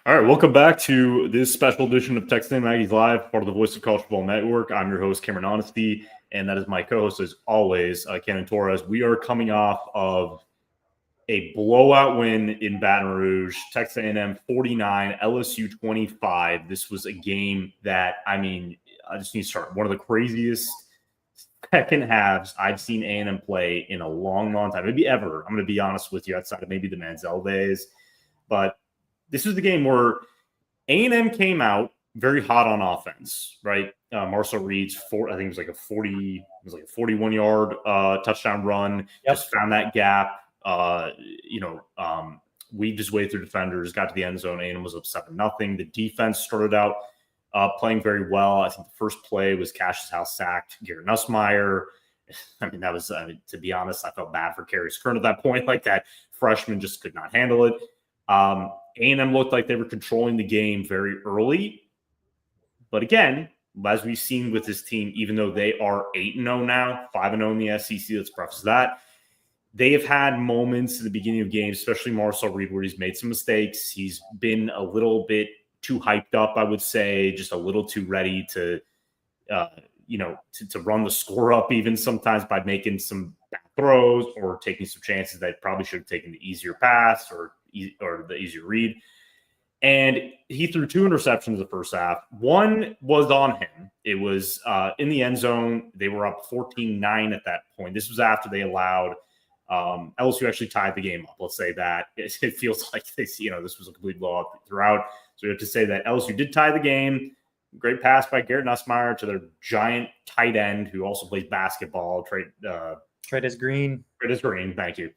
All right, welcome back to this special edition of Texas A&M Aggies Live, part of the Voice of College Football Network. I'm your host, Cameron Honesty, and that is my co-host, as always, Cannon Torres. We are coming off of a blowout win in Baton Rouge, Texas A&M 49, LSU 25. This was a game that, I just need to start. One of the craziest second halves I've seen A&M play in a long, long time, maybe ever. I'm going to be honest with you, outside of maybe the Manziel days, but this was the game where A&M came out very hot on offense, right? Marcel Reed's I think it was like a 41-yard touchdown run. Yep. Just found that gap. Weaved his way through defenders, got to the end zone. A&M was up 7-0. The defense started out playing very well. I think the first play was Cassius House sacked Garrett Nussmeier. That was, to be honest, I felt bad for Carius Kern at that point. Like, that freshman just could not handle it. A&M looked like they were controlling the game very early. But again, as we've seen with this team, even though they are 8-0 now, 5-0 in the SEC, let's preface that, they have had moments at the beginning of games, especially Marcel Reed, where he's made some mistakes. He's been a little bit too hyped up, I would say, just a little too ready to run the score up even sometimes by making some bad throws or taking some chances that probably should have taken the easier pass or the easier read. And he threw 2 interceptions the first half. One was on him. It was in the end zone. They were up 14-9 at that point. This was after they allowed LSU actually tied the game up. Let's say that. It feels like this was a complete blowout throughout. So you have to say that LSU did tie the game. Great pass by Garrett Nussmeier to their giant tight end who also plays basketball. Trey'Dez Green. Thank you.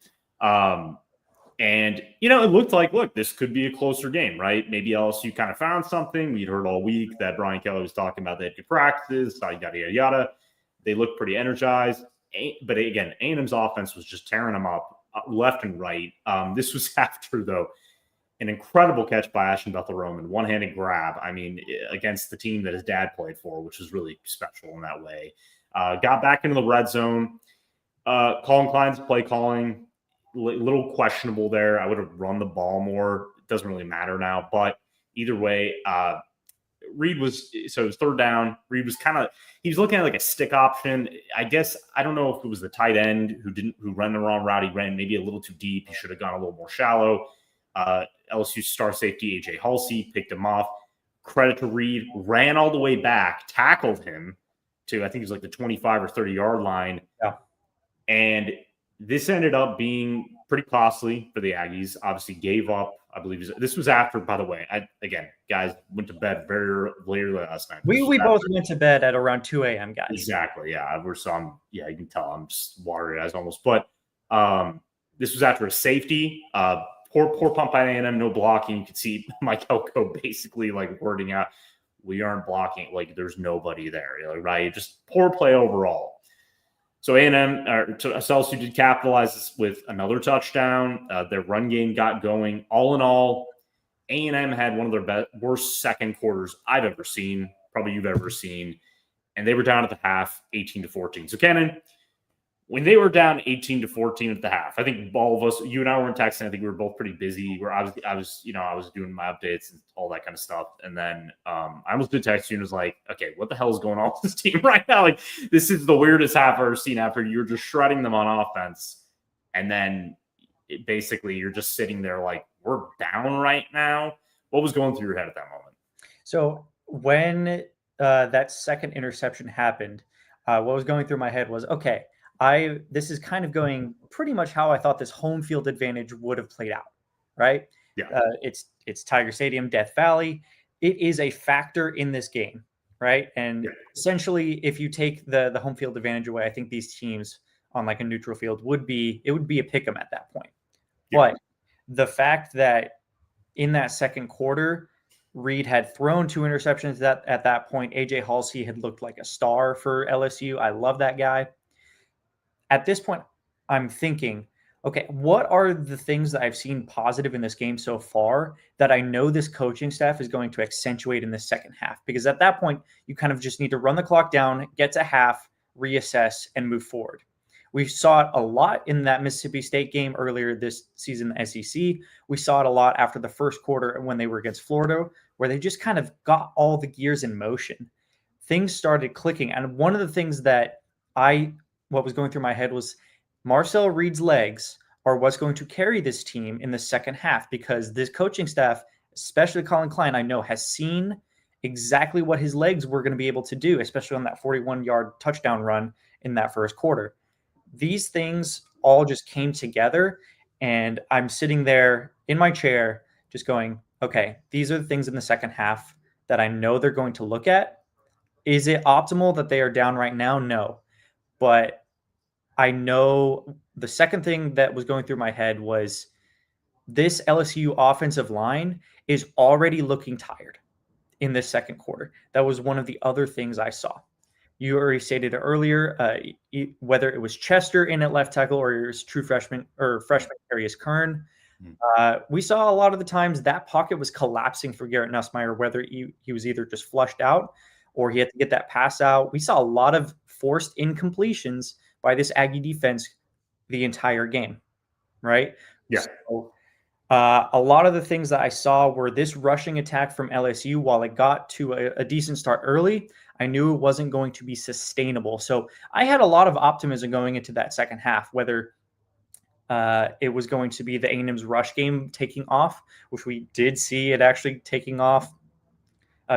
And, it looked like, look, this could be a closer game, right? Maybe LSU kind of found something. We'd heard all week that Brian Kelly was talking about they had good practices, yada, yada, yada. They looked pretty energized. But again, A&M's offense was just tearing them up left and right. This was after, though, an incredible catch by Ashton Bethel-Roman, one-handed grab. Against the team that his dad played for, which was really special in that way. Got back into the red zone. Colin Klein's play calling, little questionable there. I would have run the ball more. It doesn't really matter now. But either way, Reed was – so it was third down. Reed was he was looking at like a stick option. I guess – I don't know if it was the tight end who ran the wrong route. He ran maybe a little too deep. He should have gone a little more shallow. LSU star safety A.J. Halsey picked him off. Credit to Reed. Ran all the way back. Tackled him to, I think it was like the 25 or 30-yard line. Yeah. And this ended up being pretty costly for the Aggies. Obviously gave up, I believe. This was after, by the way, guys went to bed very late last night. We both went to bed at around 2 a.m., guys. Exactly, yeah. You can tell I'm just watery-eyed almost. But this was after a safety. Poor pump by A&M, no blocking. You could see Mike Elko basically like wording out, we aren't blocking. Like, there's nobody there, right? Just poor play overall. So LSU did capitalize with another touchdown. Their run game got going. All in all, A&M had one of their worst second quarters I've ever seen, probably you've ever seen. And they were down at the half, 18-14. So, Cannon, when they were down 18-14 at the half, I think all of us, you and I were in texting. I think we were both pretty busy. I was doing my updates and all that kind of stuff. And then I almost did text you and was like, okay, what the hell is going on with this team right now? Like, this is the weirdest half I've ever seen after you're just shredding them on offense. And then basically you're just sitting there like, we're down right now. What was going through your head at that moment? So when that second interception happened, what was going through my head was, okay, this is kind of going pretty much how I thought this home field advantage would have played out, right? Yeah. It's Tiger Stadium, Death Valley. It is a factor in this game, right? And essentially, if you take the home field advantage away, I think these teams on like a neutral field would be a pick 'em at that point. Yeah. But the fact that in that second quarter, Reed had thrown 2 interceptions at that point. A.J. Halsey had looked like a star for LSU. I love that guy. At this point, I'm thinking, okay, what are the things that I've seen positive in this game so far that I know this coaching staff is going to accentuate in the second half? Because at that point, you kind of just need to run the clock down, get to half, reassess, and move forward. We saw it a lot in that Mississippi State game earlier this season, the SEC. We saw it a lot after the first quarter when they were against Florida, where they just kind of got all the gears in motion. Things started clicking. And one of the things that what was going through my head was Marcel Reed's legs are what's going to carry this team in the second half, because this coaching staff, especially Colin Klein, I know has seen exactly what his legs were going to be able to do, especially on that 41-yard touchdown run in that first quarter. These things all just came together, and I'm sitting there in my chair just going, okay, these are the things in the second half that I know they're going to look at. Is it optimal that they are down right now? No. But I know the second thing that was going through my head was this LSU offensive line is already looking tired in this second quarter. That was one of the other things I saw. You already stated it earlier, whether it was Chester in at left tackle or it was true freshman Arius Kern. We saw a lot of the times that pocket was collapsing for Garrett Nussmeier, whether he was either just flushed out or he had to get that pass out. We saw a lot of forced incompletions by this Aggie defense the entire game, right? Yeah. So, a lot of the things that I saw were this rushing attack from LSU. While it got to a decent start early, I knew it wasn't going to be sustainable. So I had a lot of optimism going into that second half, whether it was going to be the A&M's rush game taking off, which we did see it actually taking off,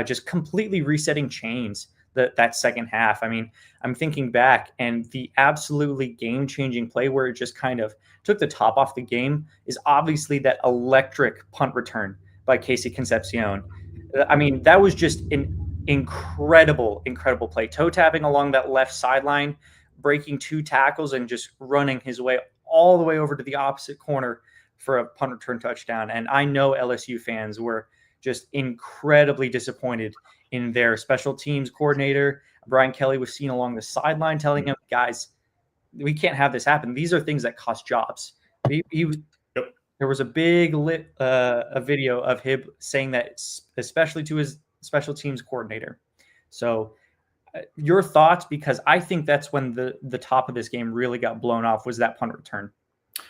just completely resetting chains that second half. I mean, I'm thinking back, and the absolutely game-changing play where it just kind of took the top off the game is obviously that electric punt return by Casey Concepcion. I mean, that was just an incredible play. Toe tapping along that left sideline, breaking 2 tackles, and just running his way all the way over to the opposite corner for a punt return touchdown. And I know LSU fans were just incredibly disappointed in their special teams coordinator. Brian Kelly was seen along the sideline telling him, guys, we can't have this happen. These are things that cost jobs. There was a big a video of him saying that, especially to his special teams coordinator. So your thoughts, because I think that's when the top of this game really got blown off, was that punt return.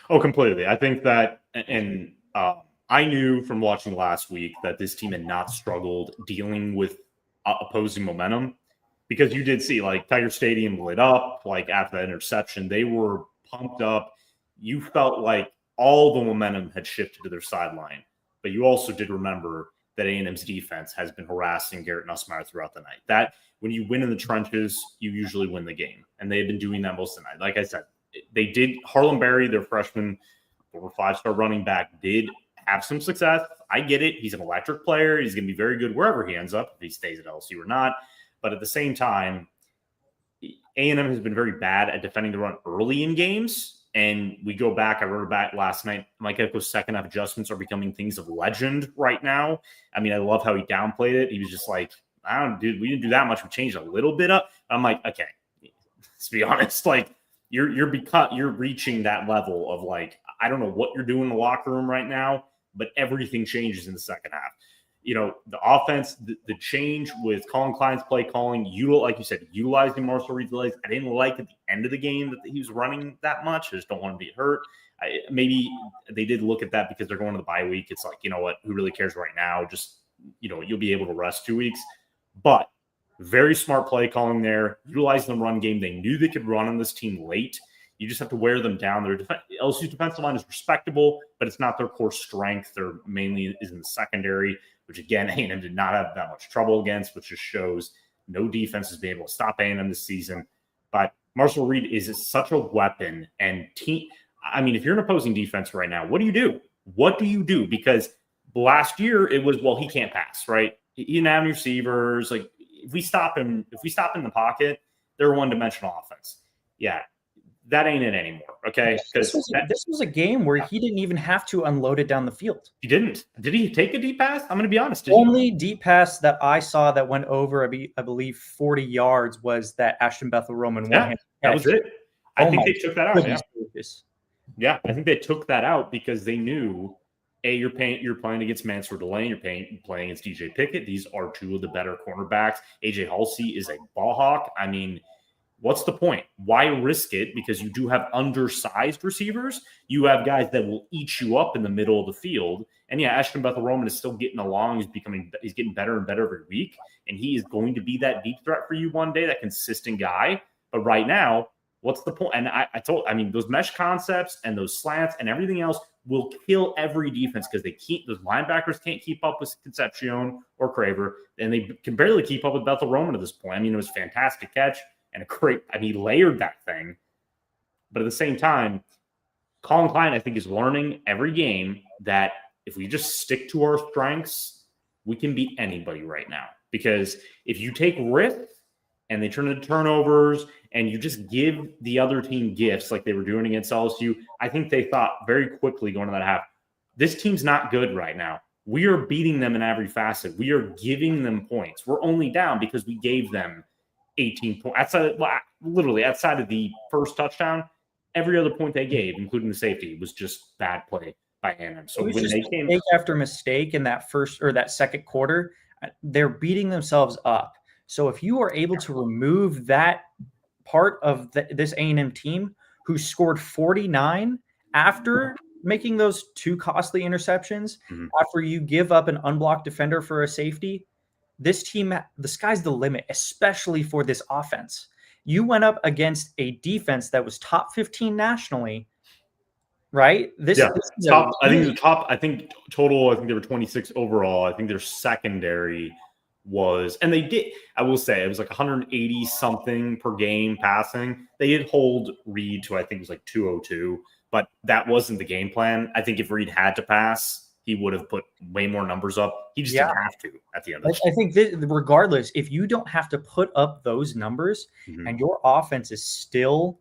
Oh, completely. I think that, and I knew from watching last week that this team had not struggled dealing with opposing momentum, because you did see like Tiger Stadium lit up, like after that interception, they were pumped up. You felt like all the momentum had shifted to their sideline, but you also did remember that A&M's defense has been harassing Garrett Nussmeier throughout the night. That when you win in the trenches, you usually win the game, and they've been doing that most of the night. Like I said, they did. Harlem Berry, their freshman, over 5-star running back, did have some success. I get it. He's an electric player. He's going to be very good wherever he ends up, if he stays at LSU or not. But at the same time, A&M has been very bad at defending the run early in games. And we go back, I wrote back last night, Mike Elko's second half adjustments are becoming things of legend right now. I mean, I love how he downplayed it. He was just like, I don't know, dude, we didn't do that much. We changed a little bit up. I'm like, okay, let's be honest. Like, you're reaching that level of like, I don't know what you're doing in the locker room right now, but everything changes in the second half. You know, the offense, the change with Colin Klein's play calling, like you said, utilizing Marcel Reed's legs. I didn't like at the end of the game that he was running that much. I just don't want him to get hurt. Maybe they did look at that because they're going to the bye week. It's like, you know what, who really cares right now? Just, you know, you'll be able to rest 2 weeks. But very smart play calling there, utilizing the run game. They knew they could run on this team late. You just have to wear them down. LSU's defensive line is respectable, but it's not their core strength. They're mainly is in the secondary, which again, A&M did not have that much trouble against, which just shows no defense has been able to stop A&M this season. But Marcel Reed is such a weapon, and team. I mean, if you're an opposing defense right now, what do you do? What do you do? Because last year it was, well, he can't pass, right? He didn't have any receivers. Like if we stop him in the pocket, they're a one-dimensional offense. Yeah. That ain't it anymore, okay? This was a game where he didn't even have to unload it down the field. He didn't. Did he take a deep pass? I'm going to be honest. Only deep pass that I saw that went over, I believe, 40 yards was that Ashton Bethel Roman one-handed catch. That was it. I think they took that out. Yeah, I think they took that out because they knew, you're playing against Mansour Delane, you're playing against DJ Pickett. These are two of the better cornerbacks. AJ Halsey is a ball hawk. I mean, what's the point? Why risk it? Because you do have undersized receivers. You have guys that will eat you up in the middle of the field. And yeah, Ashton Bethel-Roman is still getting along. He's getting better and better every week. And he is going to be that deep threat for you one day, that consistent guy. But right now, what's the point? And I mean, those mesh concepts and those slants and everything else will kill every defense because those linebackers can't keep up with Concepcion or Craver, and they can barely keep up with Bethel-Roman at this point. I mean, it was a fantastic catch and he layered that thing. But at the same time, Colin Klein, I think, is learning every game that if we just stick to our strengths, we can beat anybody right now. Because if you take risks and they turn into turnovers and you just give the other team gifts like they were doing against LSU, I think they thought very quickly going to that half, this team's not good right now. We are beating them in every facet. We are giving them points. We're only down because we gave them 18 points. Outside of the first touchdown, every other point they gave, including the safety, was just bad play by A&M. So when they came mistake after mistake in that first or that second quarter, they're beating themselves up. So if you are able to remove that part of this A&M team who scored 49 after making those two costly interceptions, after you give up an unblocked defender for a safety, this team, the sky's the limit, especially for this offense. You went up against a defense that was top 15 nationally, right? I think total, I think they were 26 overall. I think their secondary was, and they did, I will say, it was like 180 something per game passing. They did hold Reed to, I think it was like 202, but that wasn't the game plan. I think if Reed had to pass, he would have put way more numbers up. He just didn't have to at the end of the I think that regardless, if you don't have to put up those numbers and your offense is still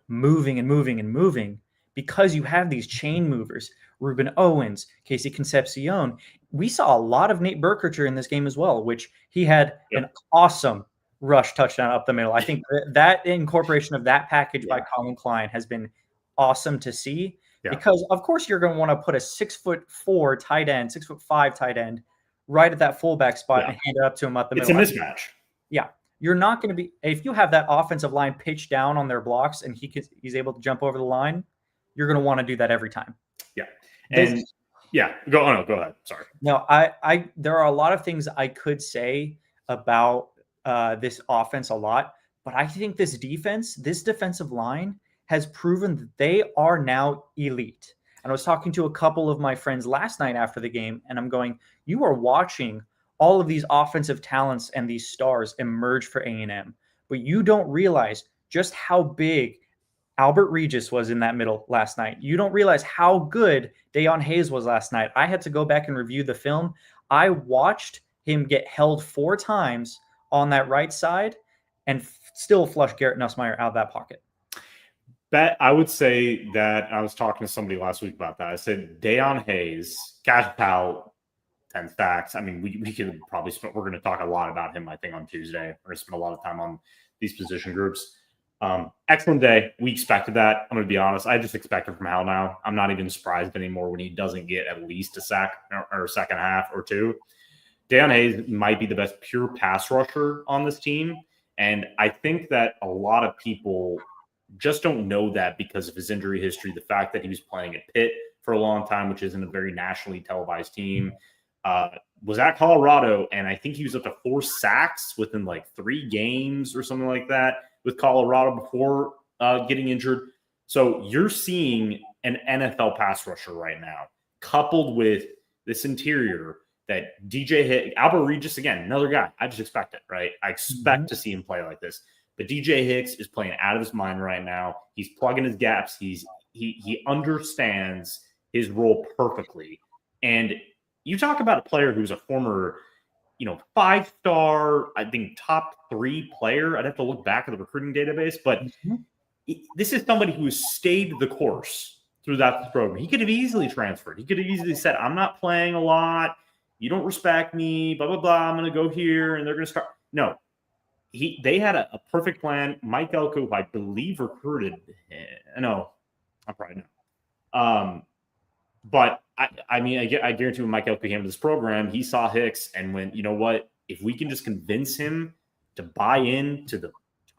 moving and moving and moving because you have these chain movers, Ruben Owens, Casey Concepcion. We saw a lot of Nate Burkhardt in this game as well, which he had an awesome rush touchdown up the middle. I think that incorporation of that package by Colin Klein has been awesome to see because, of course, you're going to want to put a 6'4" tight end, 6'5" tight end right at that fullback spot and hand it up to him up the middle. It's a mismatch. Yeah. You're not going to be – if you have that offensive line pitch down on their blocks and he's able to jump over the line, you're going to want to do that every time. Yeah. And go ahead. Sorry. No, there are a lot of things I could say about this offense a lot, but I think this defensive line has proven that they are now elite. And I was talking to a couple of my friends last night after the game, and I'm going, you are watching all of these offensive talents and these stars emerge for A&M, but you don't realize just how big Albert Regis was in that middle last night. You don't realize how good Dayon Hayes was last night. I had to go back and review the film. I watched him get held 4 times on that right side and still flush Garrett Nussmeier out of that pocket. I would say that I was talking to somebody last week about that. I said Dayon Hayes, cash cow, 10 sacks. I mean, we could probably we're going to talk a lot about him, I think, on Tuesday. We're going to spend a lot of time on these position groups. Excellent day. We expected that. I'm going to be honest. I just expected from Hal now. I'm not even surprised anymore when he doesn't get at least a sack or a second half or two. Dayon Hayes might be the best pure pass rusher on this team. And I think that a lot of people just don't know that because of his injury history, the fact that he was playing at Pitt for a long time, which isn't a very nationally televised team, was at Colorado, and I think he was up to 4 sacks within like 3 games or something like that with Colorado before getting injured. So you're seeing an NFL pass rusher right now, coupled with this interior that DJ Hicks, Albert Regis, again, another guy. I just expect it, right? I expect to see him play like this. But DJ Hicks is playing out of his mind right now. He's plugging his gaps. He understands his role perfectly. And you talk about a player who's a former, 5-star, I think top 3 player. I'd have to look back at the recruiting database, but this is somebody who has stayed the course through that program. He could have easily transferred. He could have easily said, I'm not playing a lot. You don't respect me, blah, blah, blah. I'm going to go here and they're going to start. No, they had a perfect plan. Mike Elko, who I believe recruited him. No, I'm probably not. But I guarantee when Mike Elko came to this program, he saw Hicks and went, you know what? If we can just convince him to buy into the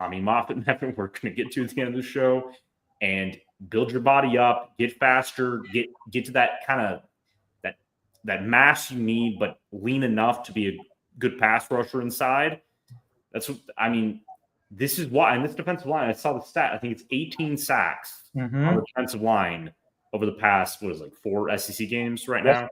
Tommy Moffitt method we're going to get to at the end of the show, and build your body up, get faster, get to that kind of that mass you need, but lean enough to be a good pass rusher inside. That's what I mean. This is why, and this defensive line, I saw the stat. I think it's 18 sacks on the defensive line over the past, 4 SEC games right now.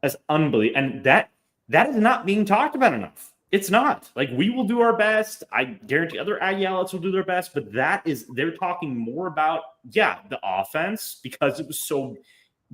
That's unbelievable. And that is not being talked about enough. It's not. Like, we will do our best. I guarantee other Aggie outlets will do their best, but they're talking more about, the offense, because it was so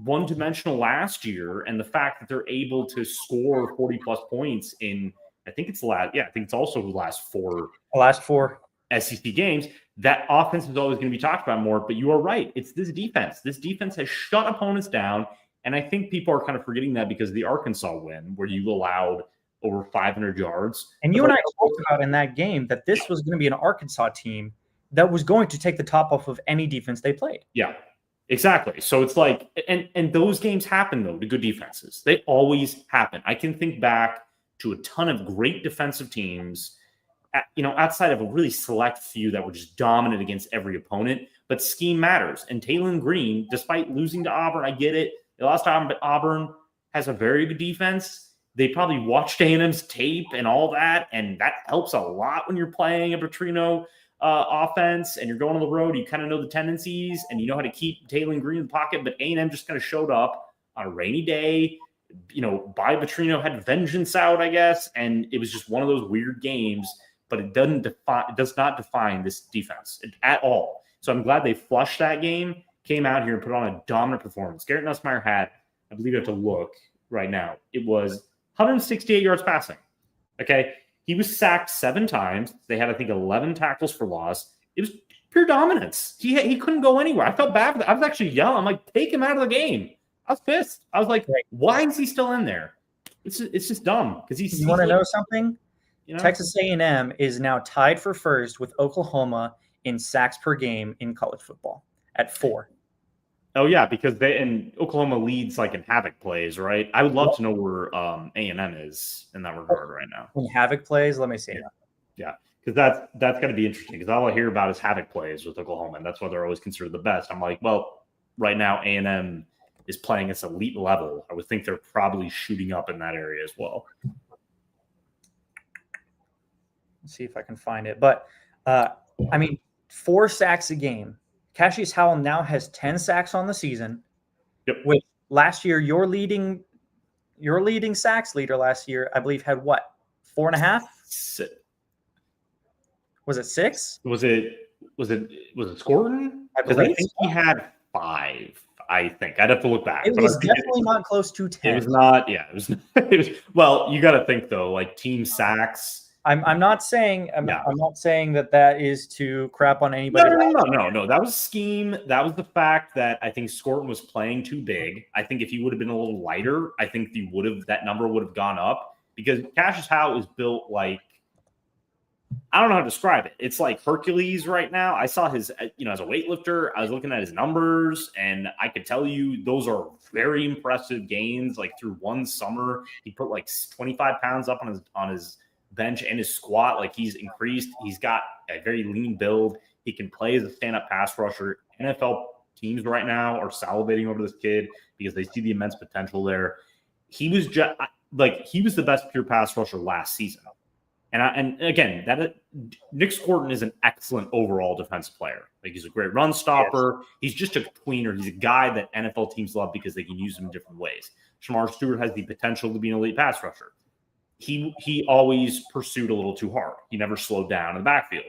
one-dimensional last year, and the fact that they're able to score 40-plus points in, I think it's also the last four SEC games. That offense is always going to be talked about more, but you are right. It's this defense. This defense has shut opponents down, and I think people are kind of forgetting that because of the Arkansas win, where you allowed over 500 yards. And you and I talked about in that game that this was going to be an Arkansas team that was going to take the top off of any defense they played. Yeah, exactly. So it's like, and those games happen, though, to good defenses. They always happen. I can think back to a ton of great defensive teams, outside of a really select few that were just dominant against every opponent. But scheme matters. And Taylor Green, despite losing to Auburn, I get it. They lost to Auburn, but Auburn has a very good defense. They probably watched A&M's tape and all that, and that helps a lot when you're playing a Petrino offense and you're going on the road. You kind of know the tendencies, and you know how to keep Taylor Green in the pocket. But A&M just kind of showed up on a rainy day. By Petrino had vengeance out, I guess, and it was just one of those weird games. But it does not define this defense at all. So I'm glad they flushed that game, came out here and put on a dominant performance. Garrett Nussmeier had, I believe I have to look right now, it was 168 yards passing. Okay. He was sacked 7 times. They had, I think, 11 tackles for loss. It was pure dominance. He couldn't go anywhere. I felt bad for that. I was actually yelling. I'm like, take him out of the game. I was pissed. I was like, why is he still in there? It's just dumb. Because you want to know something? Texas A&M is now tied for first with Oklahoma in sacks per game in college football at 4. Oh, yeah, because Oklahoma leads like in havoc plays, right? I would love to know where A&M is in that regard right now. In havoc plays? Let me see. Yeah, because that's going to be interesting, because all I hear about is havoc plays with Oklahoma, and that's why they're always considered the best. I'm like, well, right now A&M is playing at elite level. I would think they're probably shooting up in that area as well. Let's see if I can find it. But, 4 sacks a game. Cassius Howell now has 10 sacks on the season. Yep. Which last year, your leading sacks leader last year, I believe, had what? 4.5? Was it 6? Was it Scorton? I think he had 5. I think I'd have to look back. It was definitely not close to 10. It was not. Yeah, it was. It was. Well, you got to think though, like team sacks. I'm not saying that is to crap on anybody. No. That was scheme. That was the fact that I think Scorton was playing too big. I think if he would have been a little lighter, I think that number would have gone up, because Cassius Howell is built like, I don't know how to describe it. It's like Hercules right now. I saw his, as a weightlifter, I was looking at his numbers, and I could tell you those are very impressive gains. Like through one summer, he put like 25 pounds up on his bench and his squat. Like he's increased. He's got a very lean build. He can play as a stand-up pass rusher. NFL teams right now are salivating over this kid because they see the immense potential there. He was just he was the best pure pass rusher last season. And again, Nick Scorton is an excellent overall defensive player. Like he's a great run stopper. Yes. He's just a tweener. He's a guy that NFL teams love because they can use him in different ways. Shamar Stewart has the potential to be an elite pass rusher. He always pursued a little too hard. He never slowed down in the backfield.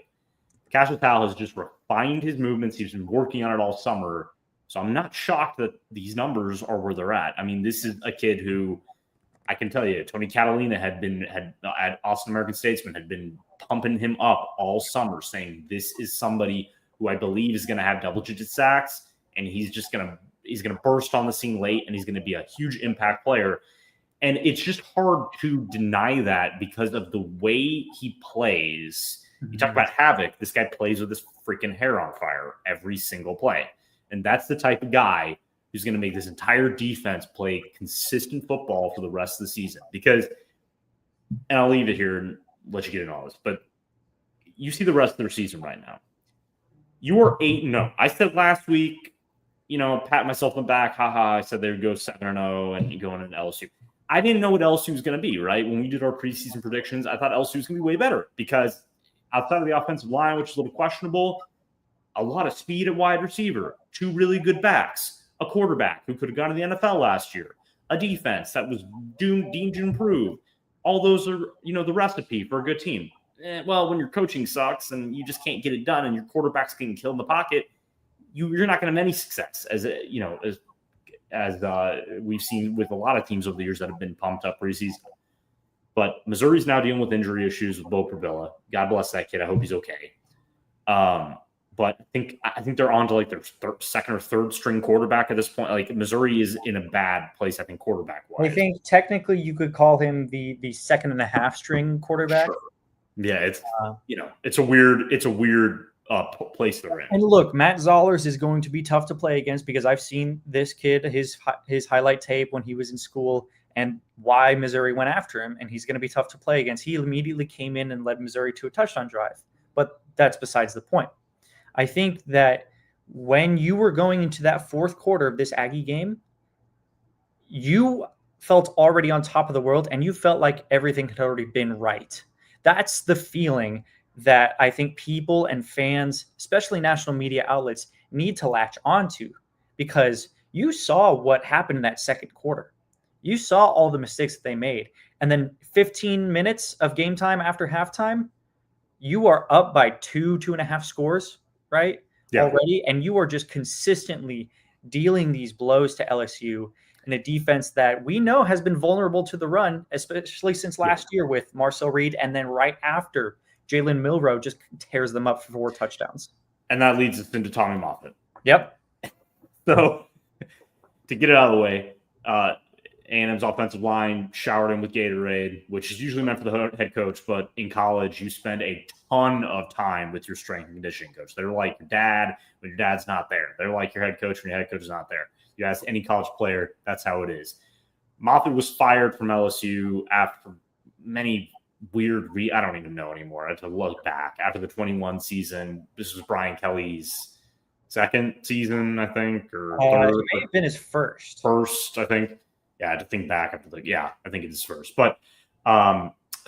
Cassius Howell has just refined his movements. He's been working on it all summer. So I'm not shocked that these numbers are where they're at. I mean, this is a kid who, I can tell you, Tony Catalina had at Austin American Statesman had been pumping him up all summer, saying this is somebody who I believe is going to have double-digit sacks, and he's gonna burst on the scene late, and he's going to be a huge impact player. And it's just hard to deny that because of the way he plays. You talk about havoc. This guy plays with his freaking hair on fire every single play, and that's the type of guy who's going to make this entire defense play consistent football for the rest of the season. Because, and I'll leave it here and let you get into all this, but you see the rest of their season right now. You are 8-0. I said last week, pat myself on the back, haha. I said they would go 7-0 and go into LSU. I didn't know what LSU was going to be, right? When we did our preseason predictions, I thought LSU was going to be way better because outside of the offensive line, which is a little questionable, a lot of speed at wide receiver, 2 really good backs, a quarterback who could have gone to the NFL last year, a defense that was deemed to improve. All those are, the recipe for a good team. Well, when your coaching sucks and you just can't get it done and your quarterback's getting killed in the pocket, you're not going to have any success as we've seen with a lot of teams over the years that have been pumped up preseason. But Missouri's now dealing with injury issues with Bo Prabilla. God bless that kid. I hope he's okay. But I think they're on to like their second or third string quarterback at this point. Like Missouri is in a bad place, I think, quarterback wise. I think technically you could call him the second and a half string quarterback. Sure. Yeah, it's a weird place they're in. And look, Matt Zollers is going to be tough to play against because I've seen this kid, his highlight tape when he was in school, and why Missouri went after him, and he's going to be tough to play against. He immediately came in and led Missouri to a touchdown drive, but that's besides the point. I think that when you were going into that fourth quarter of this Aggie game, you felt already on top of the world, and you felt like everything had already been right. That's the feeling that I think people and fans, especially national media outlets, need to latch onto, because you saw what happened in that second quarter. You saw all the mistakes that they made. And then 15 minutes of game time after halftime, you are up by 2.5 scores, right? Yeah. Already. And you are just consistently dealing these blows to LSU in a defense that we know has been vulnerable to the run, especially since last year with Marcel Reed. And then right after, Jalen Milroe just tears them up for 4 touchdowns. And that leads us into Tommy Moffitt. Yep. So to get it out of the way, A&M's offensive line showered him with Gatorade, which is usually meant for the head coach, but in college, you spend a ton of time with your strength and conditioning coach. They're like your dad when your dad's not there. They're like your head coach when your head coach is not there. You ask any college player, that's how it is. Moffitt was fired from LSU after many weird I don't even know anymore. I have to look back. After the 21 season, this was Brian Kelly's second season, I think, or third. It may have been his first. First, I think. Yeah, I had to think back after I think it's his first. But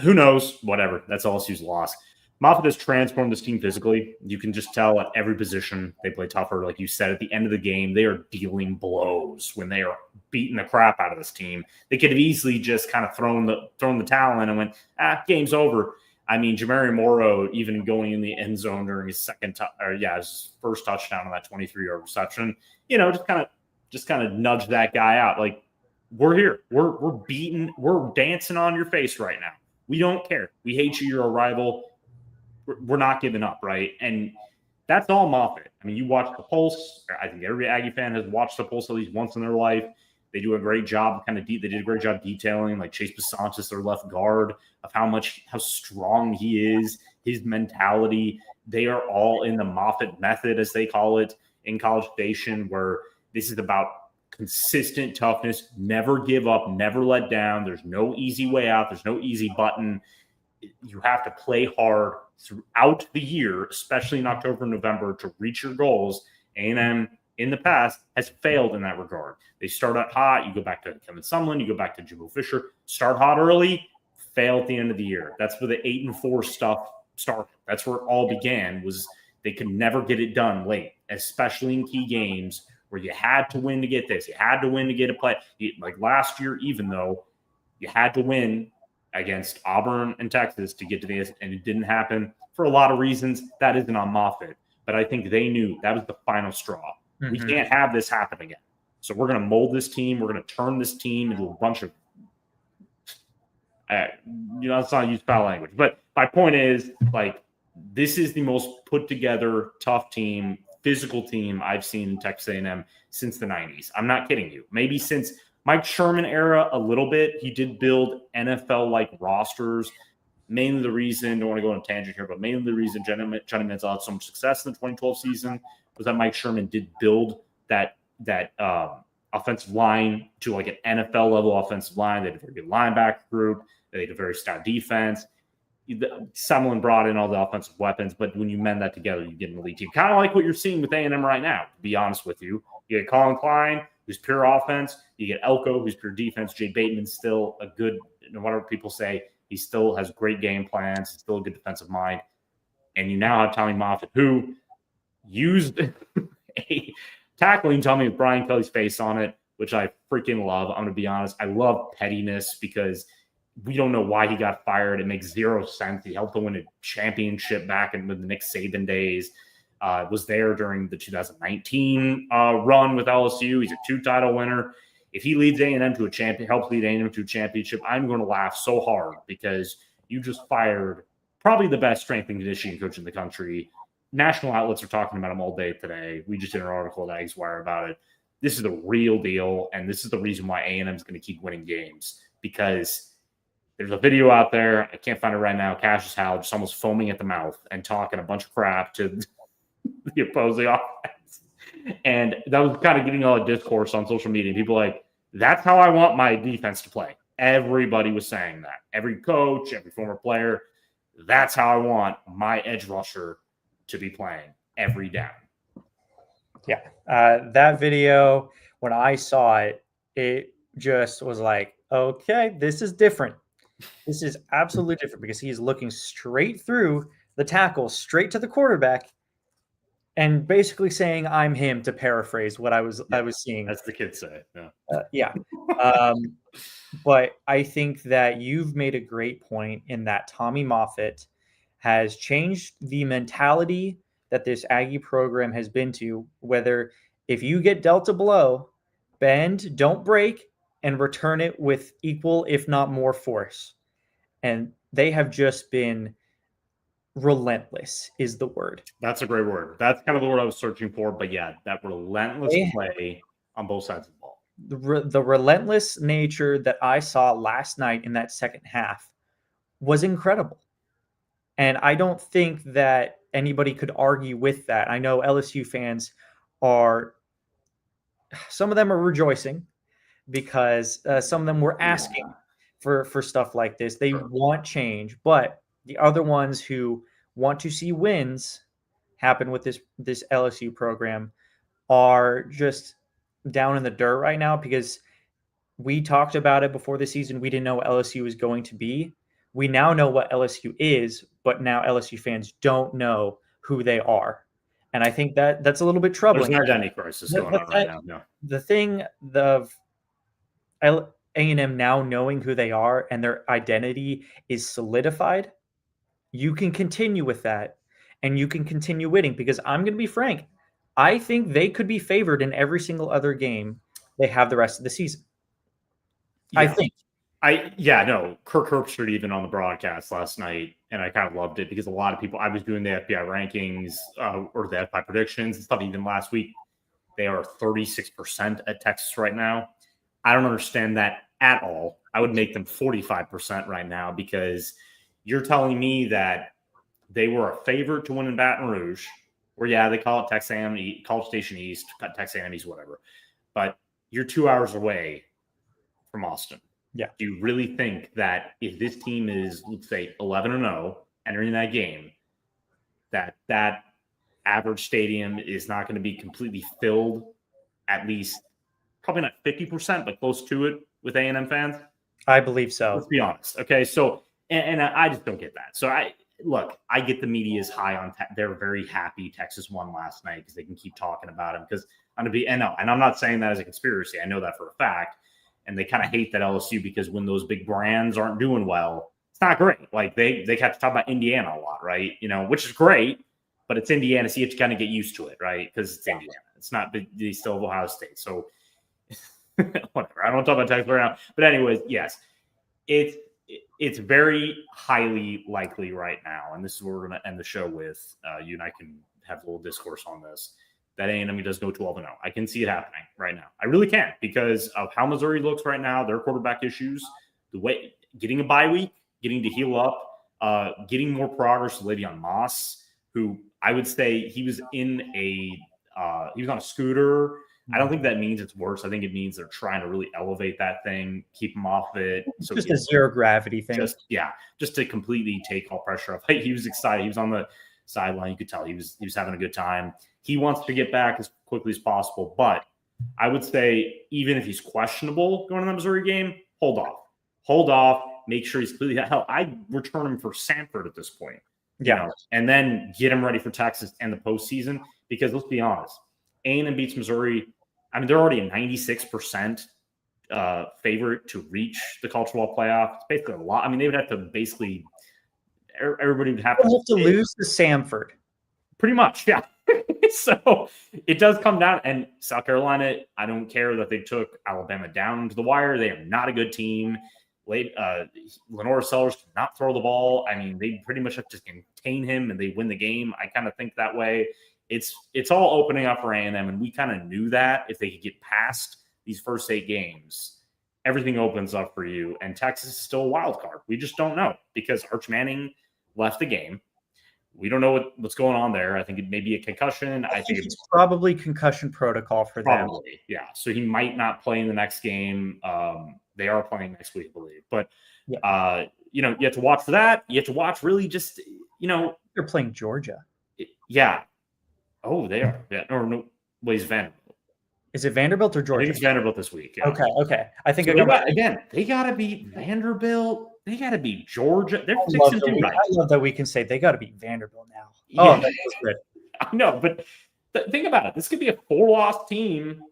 who knows? Whatever. That's LSU's loss. Moffitt has transformed this team physically. You can just tell at every position they play tougher. Like you said, at the end of the game, they are dealing blows when they are beating the crap out of this team. They could have easily just kind of thrown the towel in and went, game's over. I mean, Jamari Morrow even going in the end zone during his his first touchdown on that 23-yard reception. Just kind of nudge that guy out. Like, we're here. We're beating. We're dancing on your face right now. We don't care. We hate you. You're a rival. We're not giving up, right? And that's all Moffitt. I mean, you watch the Pulse. I think every Aggie fan has watched the Pulse at least once in their life. They do a great job. They did a great job detailing, like Chase Bisontis, their left guard, of how strong he is, his mentality. They are all in the Moffitt method, as they call it, in College Station, where this is about consistent toughness, never give up, never let down. There's no easy way out. There's no easy button. You have to play hard throughout the year, especially in October and November, to reach your goals. A&M in the past has failed in that regard. They start out hot. You go back to Kevin Sumlin. You go back to Jimbo Fisher. Start hot early, fail at the end of the year. That's where the 8-4 stuff started. That's where it all began, was they could never get it done late, especially in key games where you had to win to get this. You had to win to get a play. Like last year, even though you had to win against Auburn and Texas to get to this, and it didn't happen for a lot of reasons. That isn't on Moffitt, but I think they knew that was the final straw. Mm-hmm. We can't have this happen again. So we're going to mold this team. We're going to turn this team into a bunch of, let's not use foul language, but my point is, like, this is the most put together, tough team, physical team I've seen in Texas A&M since the 90s. I'm not kidding you. Maybe since Mike Sherman era a little bit. He did build NFL-like rosters. Mainly the reason, don't want to go on a tangent here, but mainly the reason Johnny Manziel had so much success in the 2012 season was that Mike Sherman did build that offensive line to like an NFL-level offensive line. They had a very good linebacker group. They had a very stout defense. Sumlin brought in all the offensive weapons, but when you mend that together, you get an elite team. Kind of like what you're seeing with A&M right now, to be honest with you. You get Colin Klein, who's pure offense. You get Elko, who's pure defense. Jay Bateman's still a good, whatever people say, he still has great game plans. He's still a good defensive mind. And you now have Tommy Moffitt, who used a tackling Tommy with Brian Kelly's face on it, which I freaking love. I'm going to be honest. I love pettiness because we don't know why he got fired. It makes zero sense. He helped to win a championship back in the Nick Saban days. Was there during the 2019 run with LSU. He's a 2-title winner. If he leads A&M to a champion, helps lead A&M to a championship, I'm going to laugh so hard because you just fired probably the best strength and conditioning coach in the country. National outlets are talking about him all day today. We just did an article at Aggies Wire about it. This is the real deal, and this is the reason why A&M is going to keep winning games, because there's a video out there. I can't find it right now. Cassius Howell just almost foaming at the mouth and talking a bunch of crap to the opposing offense. And that was kind of getting all the discourse on social media. People like, that's how I want my defense to play. Everybody was saying that. Every coach, every former player, that's how I want my edge rusher to be playing every down. Yeah. That video, when I saw it, it just was like, okay, this is different. This is absolutely different because he's looking straight through the tackle, straight to the quarterback, and basically saying, "I'm him," to paraphrase what I was seeing. As the kids say. Yeah. But I think that you've made a great point in that Tommy Moffitt has changed the mentality that this Aggie program has been to, whether if you get dealt a blow, bend, don't break, and return it with equal, if not more, force. And they have just been relentless is the word. That's a great word. That's kind of the word I was searching for. But yeah, that relentless play on both sides of the ball. The relentless nature that I saw last night in that second half was incredible. And I don't think that anybody could argue with that. I know LSU fans some of them are rejoicing because some of them were asking for stuff like this. They want change, but the other ones who want to see wins happen with this LSU program are just down in the dirt right now because we talked about it before the season. We didn't know what LSU was going to be. We now know what LSU is, but now LSU fans don't know who they are. And I think that's a little bit troubling. There's an identity crisis going on right now. No. The thing of A&M now knowing who they are and their identity is solidified, you can continue with that and you can continue winning because I'm going to be frank. I think they could be favored in every single other game they have the rest of the season. Yeah. I think. Kirk Herbstreit even on the broadcast last night, and I kind of loved it because a lot of people, I was doing the FBI rankings or the FBI predictions and stuff even last week. They are 36% at Texas right now. I don't understand that at all. I would make them 45% right now because you're telling me that they were a favorite to win in Baton Rouge, or they call it Texas A&M, College Station East, Texas A&M East, whatever. But you're 2 hours away from Austin. Yeah. Do you really think that if this team is, let's say, 11-0 entering that game, that average stadium is not going to be completely filled, at least probably not 50%, but close to it with A&M fans? I believe so. Let's be honest. Okay, so and I just don't get that. So I get the media is high on. They're very happy Texas won last night because they can keep talking about them. Because I'm not saying that as a conspiracy. I know that for a fact. And they kind of hate that LSU because when those big brands aren't doing well, it's not great. Like they have to talk about Indiana a lot, right? Which is great, but it's Indiana, so you have to kind of get used to it, right? Because it's Indiana. It's not. They still have Ohio State, so whatever. I don't talk about Texas right now, but anyways, yes, it's very highly likely right now, and this is what we're going to end the show with. You and I can have a little discourse on this. That A&M does go 12-0. I can see it happening right now. I really can because of how Missouri looks right now, their quarterback issues, the way getting a bye week, getting to heal up, getting more progress with Le'Veon Moss, who I would say he was on a scooter I don't think that means it's worse. I think it means they're trying to really elevate that thing, keep him off it. It's just a zero gravity thing. Just to completely take all pressure off. He was excited. He was on the sideline. You could tell he was having a good time. He wants to get back as quickly as possible. But I would say even if he's questionable going to the Missouri game, hold off. Make sure he's completely hell. I'd return him for Sanford at this point. And then get him ready for Texas and the postseason. Because let's be honest, A&M beats Missouri. I mean, they're already a 96% favorite to reach the college football playoff. It's basically a lot. I mean, they would have to basically everybody would have to lose to Samford. Pretty much, yeah. So it does come down. And South Carolina, I don't care that they took Alabama down to the wire. They are not a good team. Lenore Sellers cannot throw the ball. I mean, they pretty much have to contain him and they win the game. I kind of think that way. It's all opening up for A&M, and we kind of knew that if they could get past these first 8 games, everything opens up for you. And Texas is still a wild card. We just don't know because Arch Manning left the game. We don't know what's going on there. I think it may be a concussion. I think it's probably concussion protocol for them. Yeah. So he might not play in the next game. They are playing next week, I believe. But, you have to watch for that. You have to watch really just, They're playing Georgia. Yeah. Oh, they are. Yeah. Or no, he's Vanderbilt. Is it Vanderbilt or Georgia? I think it's Vanderbilt this week. Yeah. Okay. I think they got to beat Vanderbilt. They got to beat Georgia. They're 6-2. I love that we can say they got to beat Vanderbilt now. Yeah. Oh, that's good. I know, but think about it. This could be a 4-loss team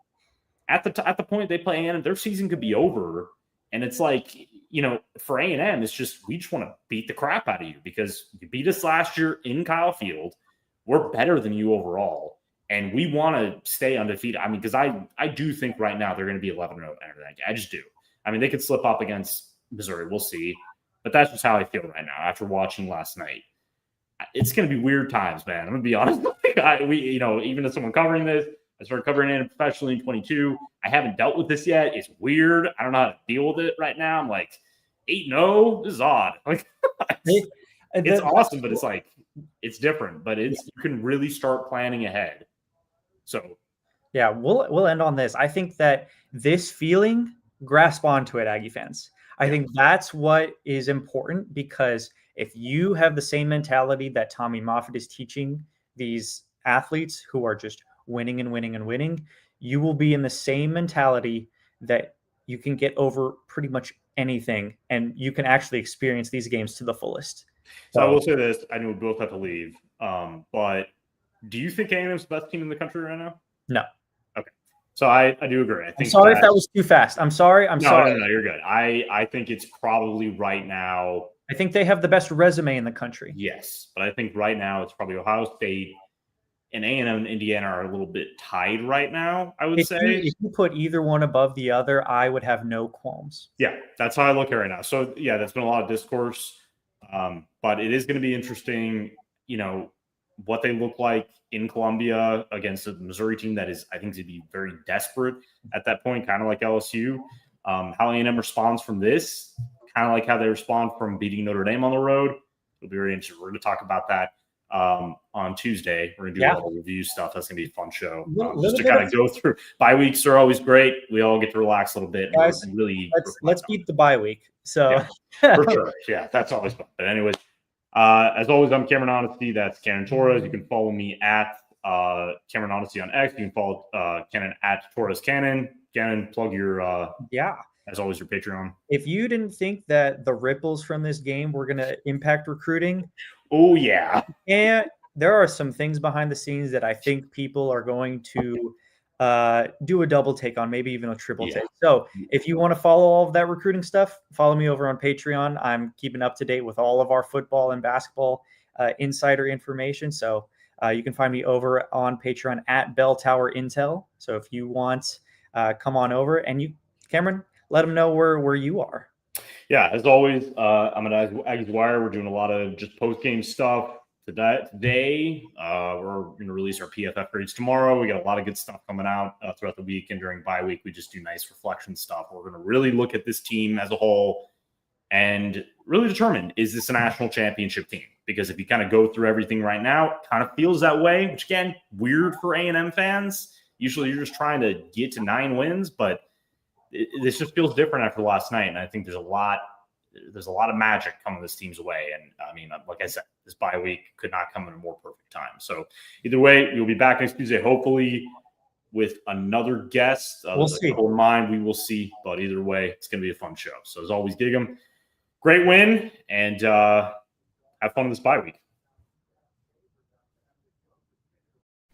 at the point they play A&M. Their season could be over, and it's like for A&M, it's just we just want to beat the crap out of you because you beat us last year in Kyle Field. We're better than you overall, and we want to stay undefeated. I mean, because I do think right now they're going to be 11-0 after that game. I just do. I mean, they could slip up against Missouri. We'll see. But that's just how I feel right now after watching last night. It's going to be weird times, man. I'm going to be honest. Even as someone covering this, I started covering it professionally in 22. I haven't dealt with this yet. It's weird. I don't know how to deal with it right now. I'm like 8-0. This is odd. Like it's awesome, but it's like it's different. But you can really start planning ahead. So yeah, we'll end on this. I think that this feeling, grasp onto it, Aggie fans. I think that's what is important because if you have the same mentality that Tommy Moffitt is teaching these athletes who are just winning and winning and winning, you will be in the same mentality that you can get over pretty much anything and you can actually experience these games to the fullest. So I will say this. I know we both have to leave, but do you think A&M is the best team in the country right now? No. So I do agree. I think I'm sorry if that was too fast. I'm sorry. No, you're good. I think it's probably right now. I think they have the best resume in the country. Yes, but I think right now it's probably Ohio State and A&M and Indiana are a little bit tied right now, I would say. If you put either one above the other, I would have no qualms. Yeah, that's how I look at it right now. So, yeah, that's been a lot of discourse. But it is going to be interesting, what they look like in Columbia against a Missouri team that is, I think, to be very desperate at that point, kind of like LSU. How A&M responds from this, kind of like how they respond from beating Notre Dame on the road. It'll be very interesting. We're going to talk about that on Tuesday. We're going to do all the review stuff. That's going to be a fun show. Just to kind of go through. Bye weeks are always great. We all get to relax a little bit. Guys, really let's beat the bye week. So for sure. Yeah, that's always fun. But anyways, as always, I'm Cameron Honesty. That's Cannon Torres. You can follow me at Cameron Honesty on X. You can follow Cannon at Torres Cannon. Cannon, plug your as always, your Patreon. If you didn't think that the ripples from this game were going to impact recruiting, oh yeah, and there are some things behind the scenes that I think people are going to do a double take on, maybe even a triple take. So if you want to follow all of that recruiting stuff, follow me over on Patreon. I'm keeping up to date with all of our football and basketball insider information. So you can find me over on Patreon at Bell Tower Intel. So if you want, come on over and Cameron, let them know where you are. Yeah, as always, I'm at Aggies Wire. We're doing a lot of just post-game stuff. Today, we're going to release our PFF grades tomorrow. We got a lot of good stuff coming out throughout the week, and during bye week, we just do nice reflection stuff. We're going to really look at this team as a whole and really determine, is this a national championship team? Because if you kind of go through everything right now, it kind of feels that way, which again, weird for A&M fans. Usually you're just trying to get to 9 wins, but this just feels different after last night. And I think there's a lot of magic coming this team's way. And I mean, like I said, this bye week could not come in a more perfect time. So either way, you'll be back next Tuesday, hopefully with another guest. We'll see. Mind, we will see. But either way, it's going to be a fun show. So as always, Gig'em, great win, and have fun this bye week.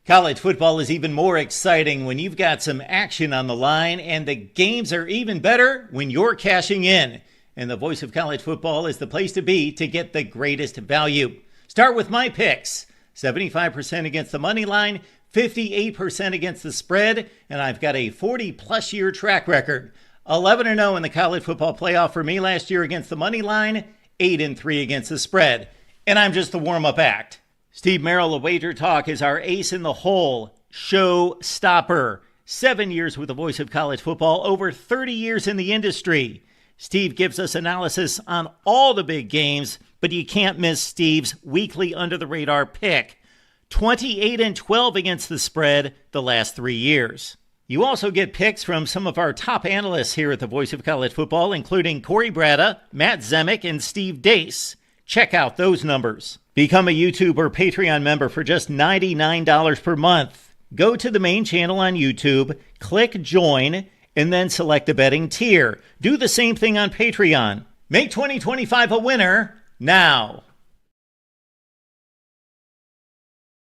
College football is even more exciting when you've got some action on the line, and the games are even better when you're cashing in. And the Voice of College Football is the place to be to get the greatest value. Start with my picks. 75% against the money line, 58% against the spread, and I've got a 40-plus year track record. 11-0 in the college football playoff for me last year against the money line, 8-3 against the spread. And I'm just the warm-up act. Steve Merrill of Wager Talk is our ace in the hole, show stopper. 7 years with the Voice of College Football, over 30 years in the industry. Steve gives us analysis on all the big games, but you can't miss Steve's weekly under-the-radar pick. 28-12 against the spread the last 3 years. You also get picks from some of our top analysts here at the Voice of College Football, including Corey Bratta, Matt Zemek, and Steve Dace. Check out those numbers. Become a YouTube or Patreon member for just $99 per month. Go to the main channel on YouTube, click join, and then select a betting tier. Do the same thing on Patreon. Make 2025 a winner now.